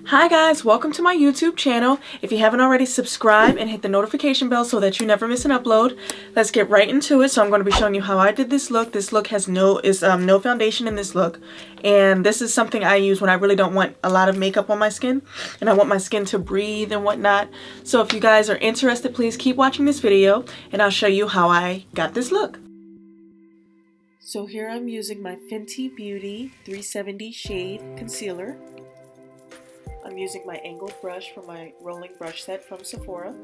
Hi guys, welcome to my YouTube channel. If you haven't already, subscribe and hit the notification bell so that you never miss an upload. Let's get right into it. So I'm going to be showing you how I did this look. This look has no foundation in this look. And this is something I use when I really don't want a lot of makeup on my skin and I want my skin to breathe and whatnot. So if you guys are interested, please keep watching this video and I'll show you how I got this look. So here I'm using my Fenty Beauty 370 shade concealer. I'm using my angled brush from my rolling brush set from Sephora.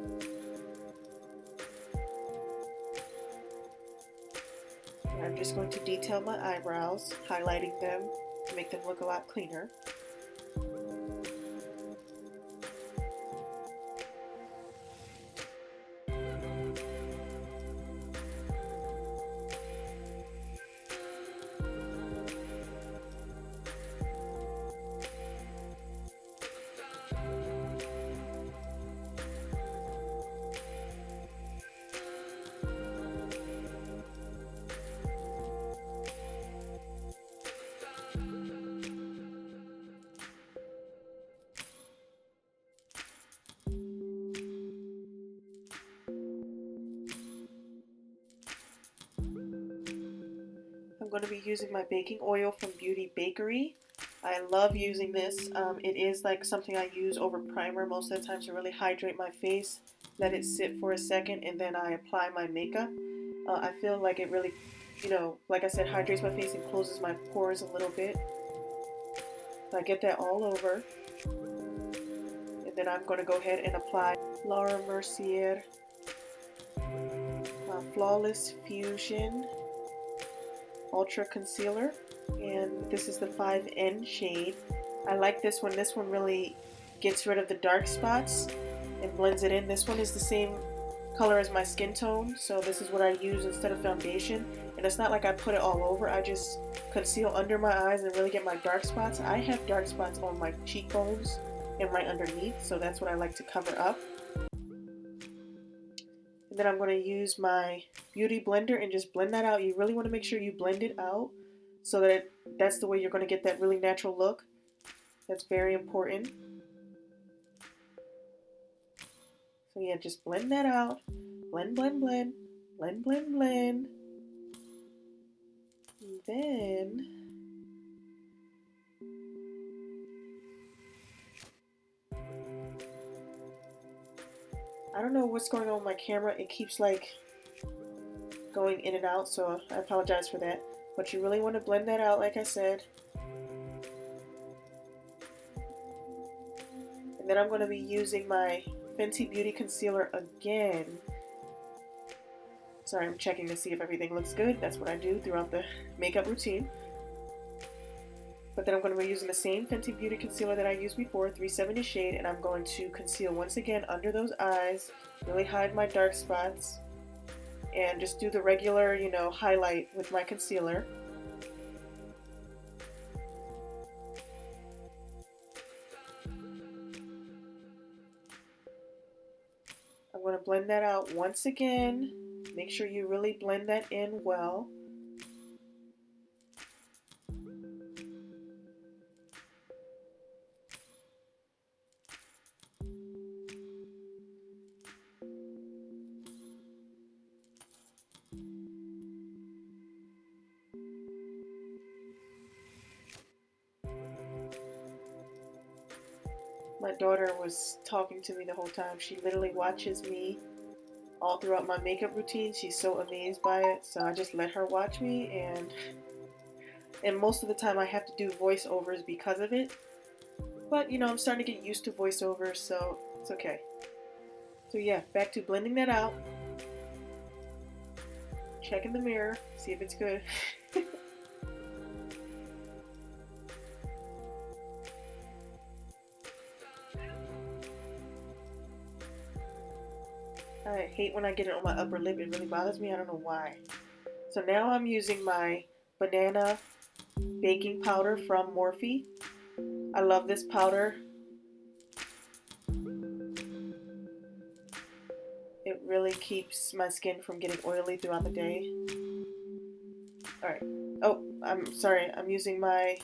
And I'm just going to detail my eyebrows, highlighting them to make them look a lot cleaner. I'm going to be using my baking oil from Beauty Bakery. I love using this. It is like something I use over primer most of the time to really hydrate my face, let it sit for a second, and then I apply my makeup. I feel like it really, like I said, hydrates my face and closes my pores a little bit. So I get that all over. And then I'm going to go ahead and apply Laura Mercier Flawless Fusion Ultra Concealer, and this is the 5N shade. I like this one. This one really gets rid of the dark spots and blends it in. This one is the same color as my skin tone, so this is what I use instead of foundation. And it's not like I put it all over. I just conceal under my eyes and really get my dark spots. I have dark spots on my cheekbones and right underneath, so that's what I like to cover up. And then I'm going to use my beauty blender and just blend that out. You really want to make sure you blend it out so that that's the way you're going to get that really natural look. That's very important. So yeah, just blend that out. Blend, blend, blend. Blend, blend, blend. And then I don't know what's going on with my camera. It keeps like going in and out, so I apologize for that. But you really want to blend that out, like I said. And then I'm going to be using my Fenty Beauty Concealer again. Sorry, I'm checking to see if everything looks good. That's what I do throughout the makeup routine. But then I'm going to be using the same Fenty Beauty Concealer that I used before, 370 shade, and I'm going to conceal once again under those eyes, really hide my dark spots, and just do the regular, highlight with my concealer. I'm going to blend that out once again. Make sure you really blend that in well. My daughter was talking to me the whole time. She literally watches me all throughout my makeup routine. She's so amazed by it, so I just let her watch me, and most of the time I have to do voiceovers because of it. But I'm starting to get used to voiceovers, so it's okay. So yeah, back to blending that out. Check in the mirror, see if it's good. I hate when I get it on my upper lip. It really bothers me. I don't know why. So now I'm using my banana baking powder from Morphe. I love this powder. It really keeps my skin from getting oily throughout the day. Alright. Oh, I'm sorry. I'm using my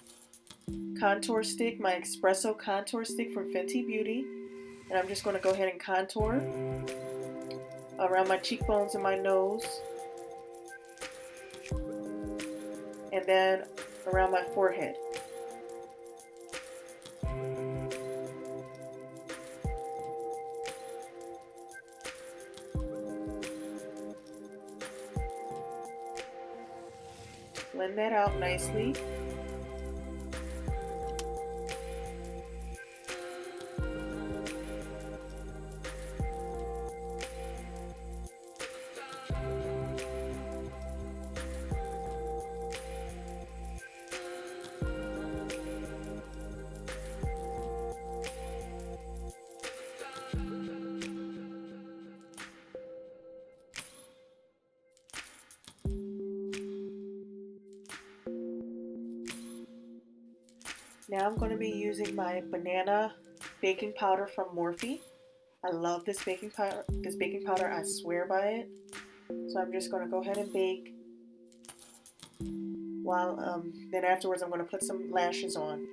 contour stick, my Espresso contour stick from Fenty Beauty. And I'm just going to go ahead and contour around my cheekbones and my nose. And then around my forehead. Blend that out nicely. Now I'm going to be using my banana baking powder from Morphe. I love this baking powder. I swear by it. So I'm just going to go ahead and bake. While then afterwards I'm going to put some lashes on.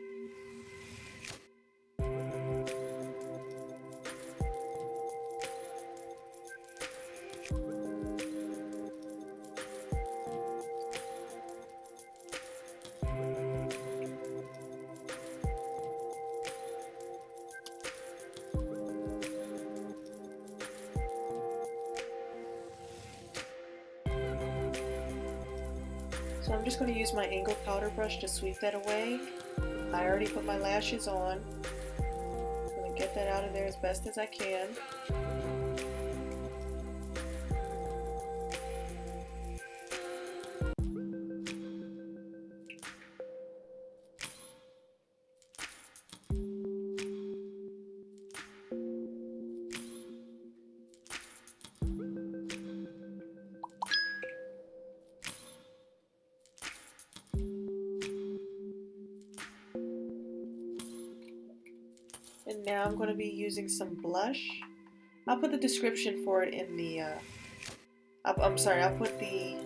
So I'm just going to use my angled powder brush to sweep that away. I already put my lashes on. I'm going to get that out of there as best as I can. And now I'm going to be using some blush. I'll put the description for it in the, I'll put the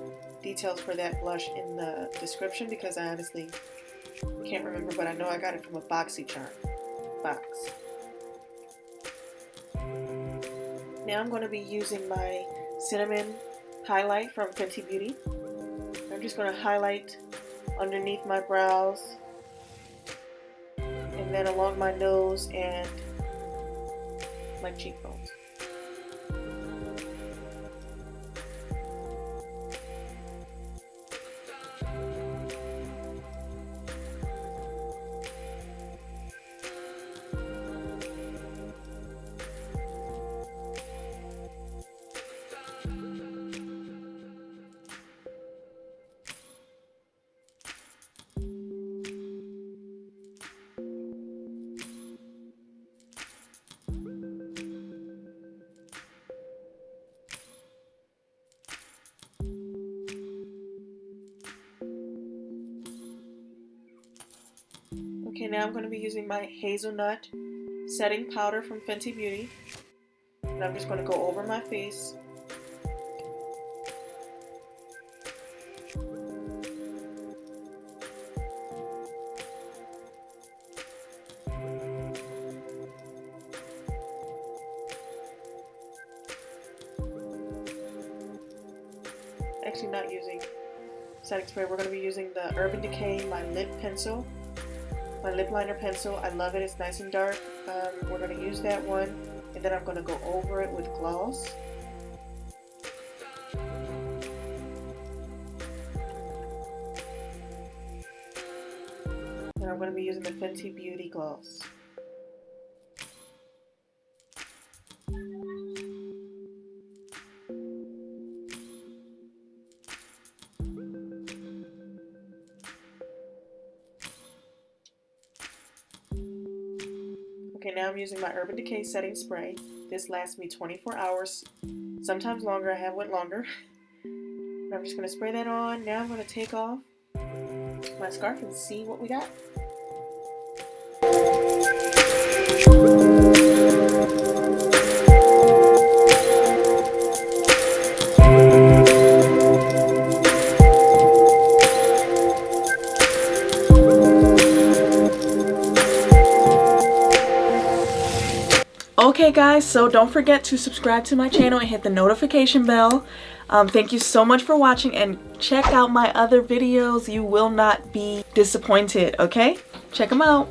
details for that blush in the description because I honestly can't remember, but I know I got it from a BoxyCharm box. Now I'm going to be using my cinnamon highlight from Fenty Beauty. I'm just going to highlight underneath my brows, and then along my nose and my cheekbones. Okay, now I'm going to be using my hazelnut setting powder from Fenty Beauty. And I'm just going to go over my face. Actually not using setting spray. We're going to be using the Urban Decay, my lip pencil. My lip liner pencil. I love it. It's nice and dark. We're going to use that one, and then I'm going to go over it with gloss. And I'm going to be using the Fenty Beauty gloss. Okay, now I'm using my Urban Decay setting spray. This lasts me 24 hours, sometimes longer. I have went longer. And I'm just going to spray that on. Now I'm going to take off my scarf and see what we got. Okay guys, so don't forget to subscribe to my channel and hit the notification bell. Thank you so much for watching, and check out my other videos. You will not be disappointed, okay? Check them out.